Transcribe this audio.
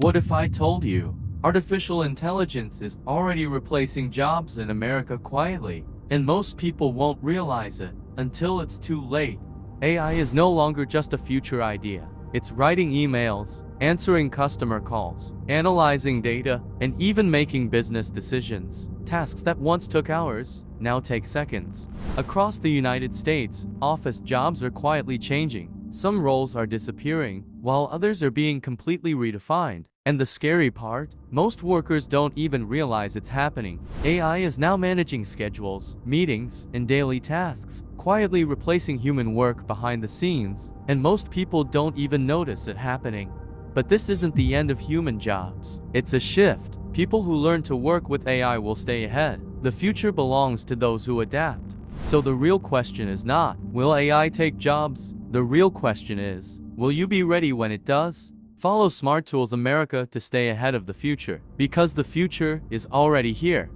What if I told you artificial intelligence is already replacing jobs in America quietly, and most people won't realize it until it's too late? AI is no longer just a future idea. It's writing emails, answering customer calls, analyzing data, and even making business decisions. Tasks that once took hours now take seconds. Across the United States, office jobs are quietly changing. Some roles are disappearing, while others are being completely redefined. And the scary part? Most workers don't even realize it's happening. AI is now managing schedules, meetings, and daily tasks, quietly replacing human work behind the scenes, and most people don't even notice it happening. But this isn't the end of human jobs. It's a shift. People who learn to work with AI will stay ahead. The future belongs to those who adapt. So the real question is not, will AI take jobs? The real question is, will you be ready when it does? Follow Smart Tools America to stay ahead of the future, because the future is already here.